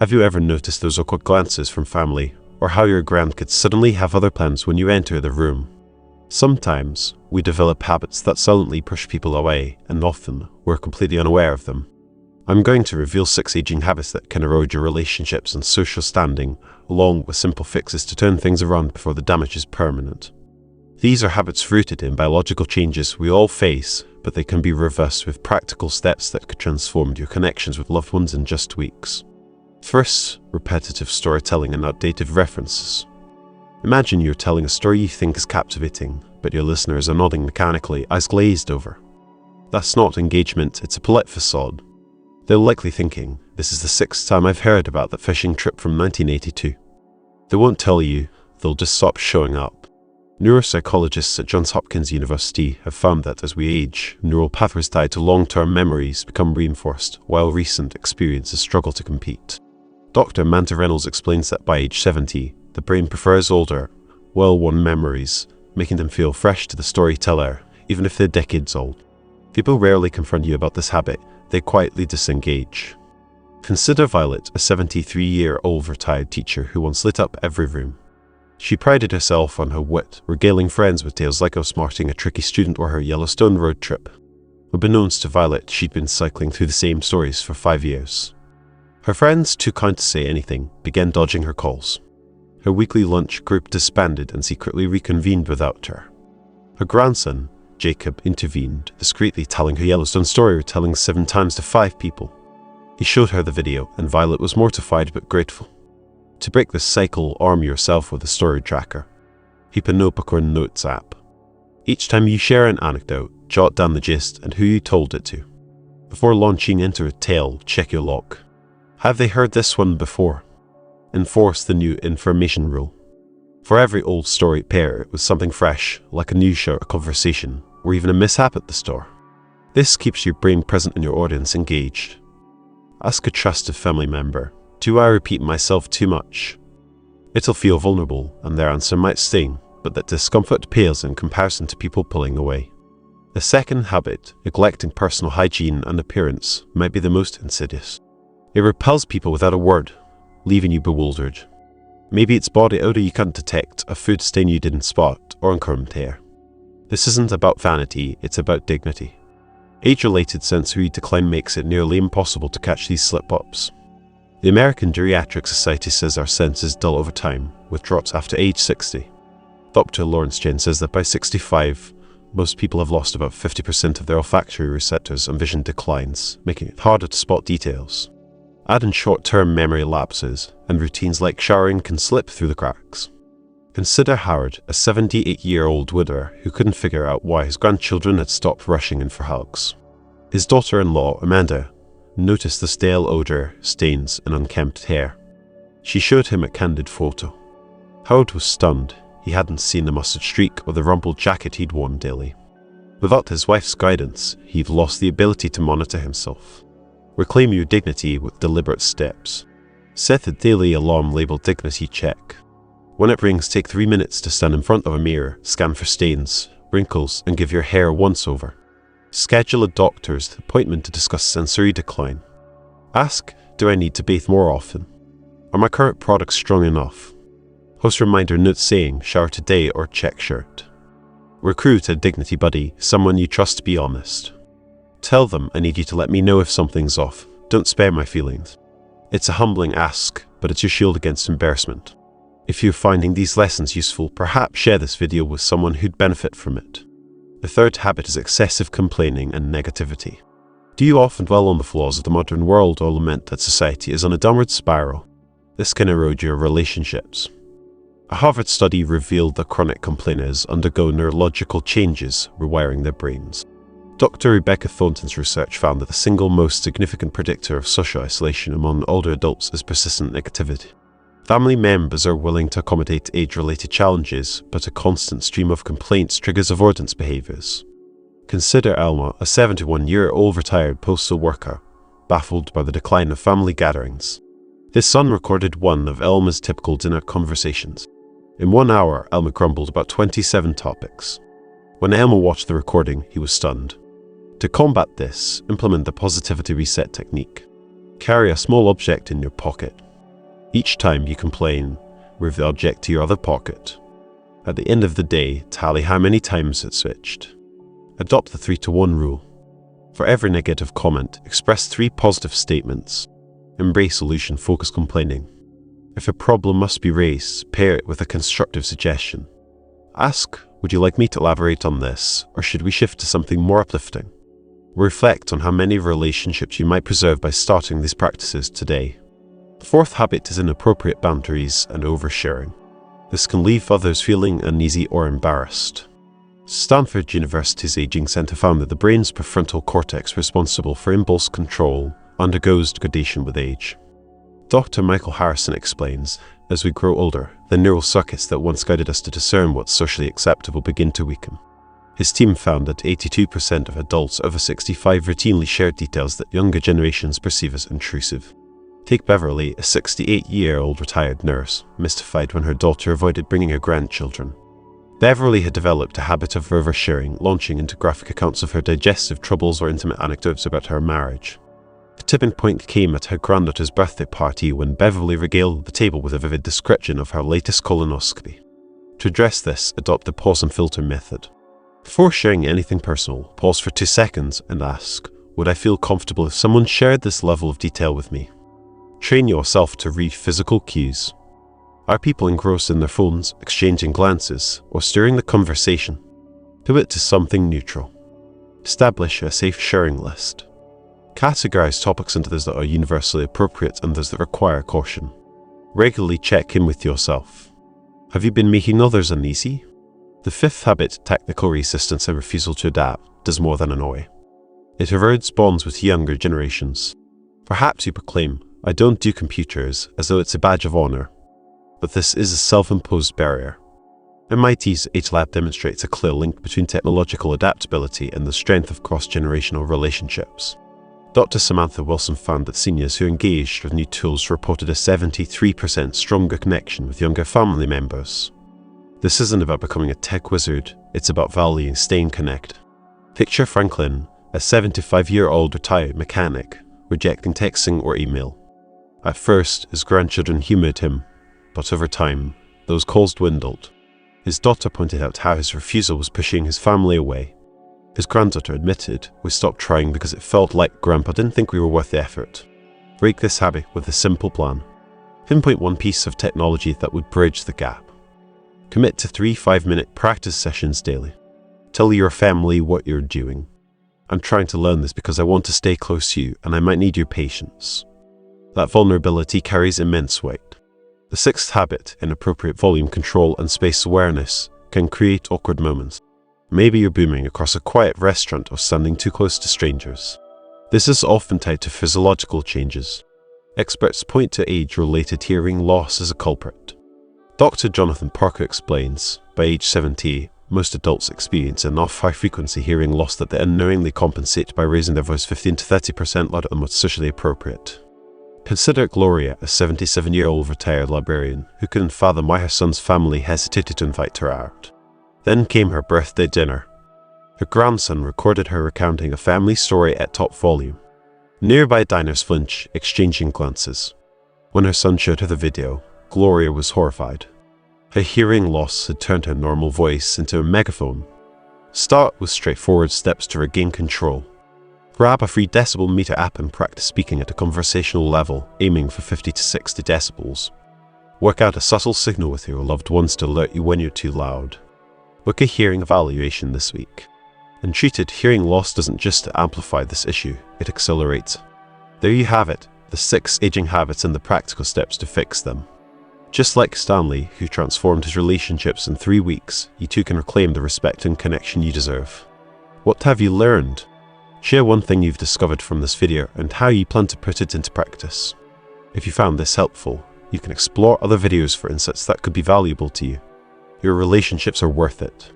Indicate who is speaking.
Speaker 1: Have you ever noticed those awkward glances from family, or how your grandkids suddenly have other plans when you enter the room? Sometimes we develop habits that silently push people away, and often we're completely unaware of them. I'm going to reveal 6 aging habits that can erode your relationships and social standing, along with simple fixes to turn things around before the damage is permanent. These are habits rooted in biological changes we all face, but they can be reversed with practical steps that could transform your connections with loved ones in just weeks. First, repetitive storytelling and outdated references. Imagine you're telling a story you think is captivating, but your listeners are nodding mechanically, eyes glazed over. That's not engagement, it's a polite facade. They're likely thinking, this is the 6th time I've heard about that fishing trip from 1982. They won't tell you, they'll just stop showing up. Neuropsychologists at Johns Hopkins University have found that as we age, neural pathways tied to long-term memories become reinforced, while recent experiences struggle to compete. Dr. Manta Reynolds explains that by age 70, the brain prefers older, well-worn memories, making them feel fresh to the storyteller, even if they're decades old. People rarely confront you about this habit, they quietly disengage. Consider Violet, a 73-year-old retired teacher who once lit up every room. She prided herself on her wit, regaling friends with tales like outsmarting a tricky student or her Yellowstone road trip. Unbeknownst to Violet, she'd been cycling through the same stories for 5 years. Her friends, too kind to say anything, began dodging her calls. Her weekly lunch group disbanded and secretly reconvened without her. Her grandson, Jacob, intervened, discreetly telling her Yellowstone story retelling 7 times to 5 people. He showed her the video, and Violet was mortified but grateful. To break this cycle, arm yourself with a story tracker. Keep a notebook or notes app. Each time you share an anecdote, jot down the gist and who you told it to. Before launching into a tale, check your log. Have they heard this one before? Enforce the new information rule. For every old story, pair it with something fresh, like a news show, a conversation, or even a mishap at the store. This keeps your brain present and your audience engaged. Ask a trusted family member, do I repeat myself too much? It'll feel vulnerable, and their answer might sting, but that discomfort pales in comparison to people pulling away. The second habit, neglecting personal hygiene and appearance, might be the most insidious. It repels people without a word, leaving you bewildered. Maybe it's body odor you can't detect, a food stain you didn't spot, or uncombed hair. This isn't about vanity, it's about dignity. Age-related sensory decline makes it nearly impossible to catch these slip-ups. The American Geriatric Society says our senses dull over time, with drops after age 60. Dr. Lawrence Jen says that by 65, most people have lost about 50% of their olfactory receptors and vision declines, making it harder to spot details. Add in short-term memory lapses, and routines like showering can slip through the cracks. Consider Howard, a 78-year-old widower who couldn't figure out why his grandchildren had stopped rushing in for hugs. His daughter-in-law, Amanda, noticed the stale odor, stains, and unkempt hair. She showed him a candid photo. Howard was stunned. He hadn't seen the mustard streak or the rumpled jacket he'd worn daily. Without his wife's guidance, he'd lost the ability to monitor himself. Reclaim your dignity with deliberate steps. Set a daily alarm labeled Dignity Check. When it rings, take 3 minutes to stand in front of a mirror, scan for stains, wrinkles, and give your hair a once-over. Schedule a doctor's appointment to discuss sensory decline. Ask, do I need to bathe more often? Are my current products strong enough? Post reminder notes saying, shower today or check shirt. Recruit a dignity buddy, someone you trust to be honest. Tell them, I need you to let me know if something's off. Don't spare my feelings. It's a humbling ask, but it's your shield against embarrassment. If you're finding these lessons useful, perhaps share this video with someone who'd benefit from it. The third habit is excessive complaining and negativity. Do you often dwell on the flaws of the modern world or lament that society is on a downward spiral? This can erode your relationships. A Harvard study revealed that chronic complainers undergo neurological changes, rewiring their brains. Dr. Rebecca Thornton's research found that the single most significant predictor of social isolation among older adults is persistent negativity. Family members are willing to accommodate age-related challenges, but a constant stream of complaints triggers avoidance behaviors. Consider Alma, a 71-year-old retired postal worker, baffled by the decline of family gatherings. His son recorded one of Alma's typical dinner conversations. In 1 hour, Alma grumbled about 27 topics. When Alma watched the recording, he was stunned. To combat this, implement the positivity reset technique. Carry a small object in your pocket. Each time you complain, move the object to your other pocket. At the end of the day, tally how many times it switched. Adopt the 3-to-1 rule. For every negative comment, express 3 positive statements. Embrace solution-focused complaining. If a problem must be raised, pair it with a constructive suggestion. Ask, would you like me to elaborate on this, or should we shift to something more uplifting? Reflect on how many relationships you might preserve by starting these practices today. The 4th habit is inappropriate boundaries and oversharing. This can leave others feeling uneasy or embarrassed. Stanford University's Aging Center found that the brain's prefrontal cortex, responsible for impulse control, undergoes degradation with age. Dr. Michael Harrison explains, as we grow older, the neural circuits that once guided us to discern what's socially acceptable begin to weaken. His team found that 82% of adults over 65 routinely shared details that younger generations perceive as intrusive. Take Beverly, a 68-year-old retired nurse, mystified when her daughter avoided bringing her grandchildren. Beverly had developed a habit of oversharing, launching into graphic accounts of her digestive troubles or intimate anecdotes about her marriage. The tipping point came at her granddaughter's birthday party when Beverly regaled the table with a vivid description of her latest colonoscopy. To address this, adopt the pause and filter method. Before sharing anything personal, pause for 2 seconds and ask, would I feel comfortable if someone shared this level of detail with me? Train yourself to read physical cues. Are people engrossed in their phones, exchanging glances, or steering the conversation? Pivot to something neutral. Establish a safe sharing list. Categorize topics into those that are universally appropriate and those that require caution. Regularly check in with yourself. Have you been making others uneasy? The 5th habit, technical resistance and refusal to adapt, does more than annoy. It erodes bonds with younger generations. Perhaps you proclaim, I don't do computers, as though it's a badge of honor. But this is a self-imposed barrier. MIT's H-Lab demonstrates a clear link between technological adaptability and the strength of cross-generational relationships. Dr. Samantha Wilson found that seniors who engaged with new tools reported a 73% stronger connection with younger family members. This isn't about becoming a tech wizard, it's about valuing staying connected. Picture Franklin, a 75-year-old retired mechanic, rejecting texting or email. At first, his grandchildren humored him, but over time, those calls dwindled. His daughter pointed out how his refusal was pushing his family away. His granddaughter admitted, we stopped trying because it felt like Grandpa didn't think we were worth the effort. Break this habit with a simple plan. Pinpoint one piece of technology that would bridge the gap. Commit to 3 5-minute practice sessions daily. Tell your family what you're doing. I'm trying to learn this because I want to stay close to you and I might need your patience. That vulnerability carries immense weight. The 6th habit, inappropriate volume control and space awareness, can create awkward moments. Maybe you're booming across a quiet restaurant or standing too close to strangers. This is often tied to physiological changes. Experts point to age-related hearing loss as a culprit. Dr. Jonathan Parker explains, by age 70, most adults experience enough high-frequency hearing loss that they unknowingly compensate by raising their voice 15 to 30% louder than what's socially appropriate. Consider Gloria, a 77-year-old retired librarian who couldn't fathom why her son's family hesitated to invite her out. Then came her birthday dinner. Her grandson recorded her recounting a family story at top volume. Nearby diners flinched, exchanging glances. When her son showed her the video, Gloria was horrified. Her hearing loss had turned her normal voice into a megaphone. Start with straightforward steps to regain control. Grab a free decibel meter app and practice speaking at a conversational level, aiming for 50 to 60 decibels. Work out a subtle signal with your loved ones to alert you when you're too loud. Book a hearing evaluation this week. Untreated hearing loss doesn't just amplify this issue, it accelerates. There you have it, the 6 aging habits and the practical steps to fix them. Just like Stanley, who transformed his relationships in 3 weeks, you too can reclaim the respect and connection you deserve. What have you learned? Share one thing you've discovered from this video and how you plan to put it into practice. If you found this helpful, you can explore other videos for insights that could be valuable to you. Your relationships are worth it.